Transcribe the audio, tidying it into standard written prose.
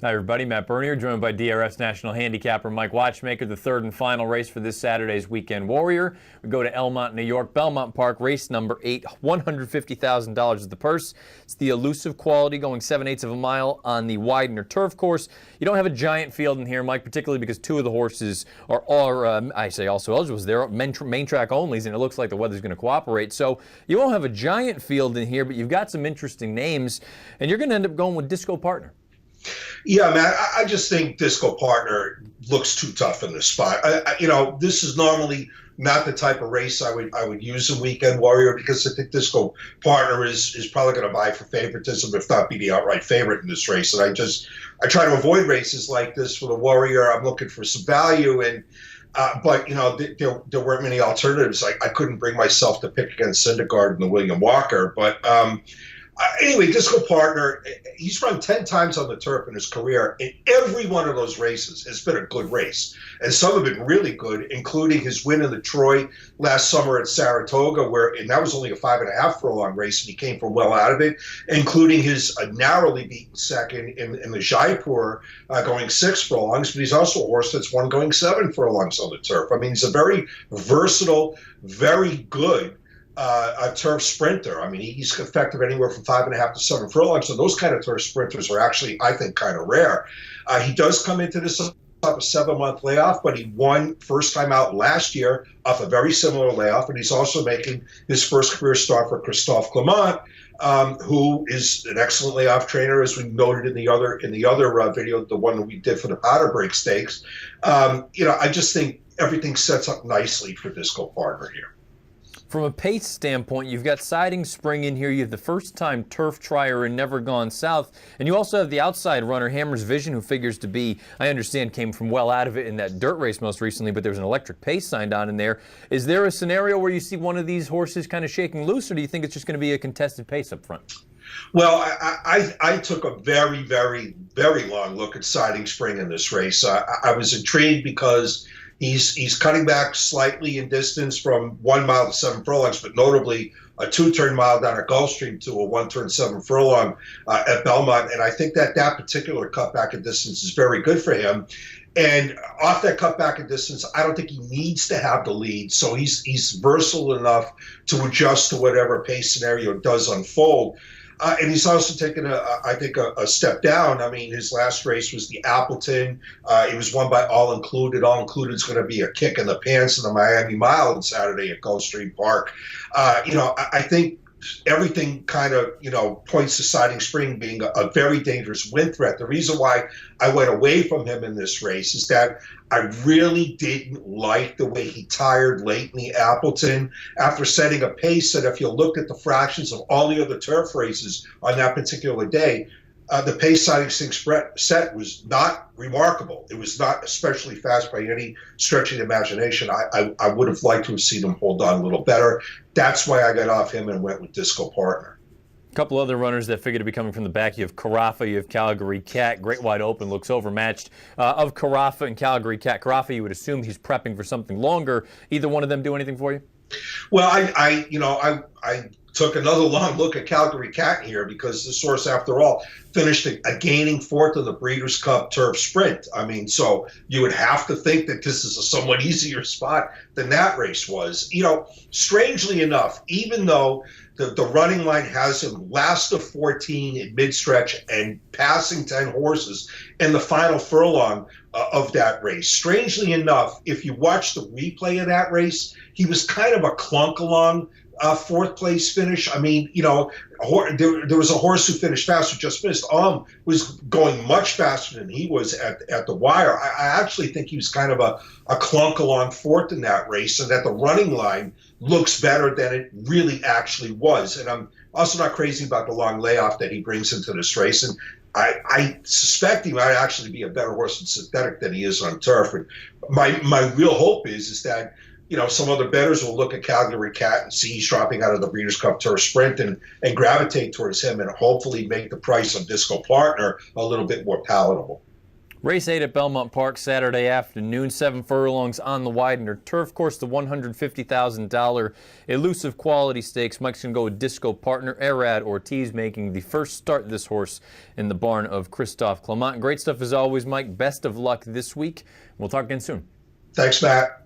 Hi, everybody. Matt Bernier, joined by DRS National Handicapper Mike Watchmaker, the third and final race for this Saturday's Weekend Warrior. We go to Elmont, New York, Belmont Park, race number 8, $150,000 is the purse. It's the Elusive quality, going 7/8 of a mile on the Widener turf course. You don't have a giant field in here, Mike, particularly because two of the horses are also eligible. They're main track onlys, and it looks like the weather's going to cooperate. So you won't have a giant field in here, but you've got some interesting names, and you're going to end up going with Disco Partner. Yeah, man, I just think Disco Partner looks too tough in this spot. This is normally not the type of race I would use in Weekend Warrior, because I think Disco Partner is probably going to buy for favoritism, if not be the outright favorite in this race. And I try to avoid races like this for the Warrior. I'm looking for some value, and but there weren't many alternatives. I couldn't bring myself to pick against Syndergaard and the William Walker, but. Anyway, Disco Partner, he's run 10 times on the turf in his career. In every one of those races, it's been a good race. And some have been really good, including his win in the Troy last summer at Saratoga, and that was only a 5.5 furlong race, and he came from well out of it, including his narrowly beaten second in the Jaipur, going 6 furlongs. But he's also a horse that's won going 7 furlongs on the turf. I mean, he's a very versatile, very good a turf sprinter. I mean, he's effective anywhere from 5.5 to 7 furlongs. So those kind of turf sprinters are actually, I think, kind of rare. He does come into this off a 7-month layoff, but he won first time out last year off a very similar layoff, and he's also making his first career start for Christophe Clement, who is an excellent layoff trainer, as we noted in the other video, the one that we did for the Powder Break Stakes. I just think everything sets up nicely for Disco Partner here. From a pace standpoint, you've got Siding Spring in here. You have the first-time turf trier in Never Gone South. And you also have the outside runner, Hammer's Vision, who figures to be, I understand, came from well out of it in that dirt race most recently, but there was an electric pace signed on in there. Is there a scenario where you see one of these horses kind of shaking loose, or do you think it's just going to be a contested pace up front? Well, I took a very, very, very long look at Siding Spring in this race. I was intrigued because he's cutting back slightly in distance from 1 mile to 7 furlongs, but notably a 2-turn mile down at Gulfstream to a 1-turn 7 furlong at Belmont. And I think that particular cutback in distance is very good for him. And off that cutback in distance, I don't think he needs to have the lead. So he's versatile enough to adjust to whatever pace scenario does unfold. And he's also taken, a step down. I mean, his last race was the Appleton. It was won by All Included. All Included is going to be a kick in the pants in the Miami Mile on Saturday at Gulfstream Park. I think everything kind of, points to Siding Spring being a very dangerous win threat. The reason why I went away from him in this race is that I really didn't like the way he tired late in the Appleton after setting a pace that, if you looked at the fractions of all the other turf races on that particular day, the pace Siding Spring set was not remarkable. It was not especially fast by any stretch of the imagination. I would have liked to have seen him hold on a little better. That's why I got off him and went with Disco Partner. A couple other runners that figure to be coming from the back. You have Carafa, you have Calgary Cat. Great Wide Open looks overmatched. Of Carafa and Calgary Cat, Carafa, you would assume he's prepping for something longer. Either one of them do anything for you? Well, I took another long look at Calgary Cat here, because this horse, after all, finished a gaining 4th in the Breeders' Cup Turf Sprint. I mean, so you would have to think that this is a somewhat easier spot than that race was. Strangely enough, even though the running line has him last of 14 in mid-stretch and passing 10 horses in the final furlong of that race, strangely enough, if you watch the replay of that race, he was kind of a clunk along 4th place finish. I mean, there was a horse who finished fast, who just missed. Was going much faster than he was at the wire. I actually think he was kind of a clunk along 4th in that race, and that the running line looks better than it really actually was. And I'm also not crazy about the long layoff that he brings into this race. And I suspect he might actually be a better horse in synthetic than he is on turf. And my real hope is that some other bettors will look at Calgary Cat and see he's dropping out of the Breeders' Cup Turf Sprint and gravitate towards him, and hopefully make the price of Disco Partner a little bit more palatable. Race 8 at Belmont Park Saturday afternoon. 7 furlongs on the Widener turf course. The $150,000 Elusive Quality Stakes. Mike's going to go with Disco Partner. Erad Ortiz making the first start this horse in the barn of Christophe Clement. Great stuff as always, Mike. Best of luck this week. We'll talk again soon. Thanks, Matt.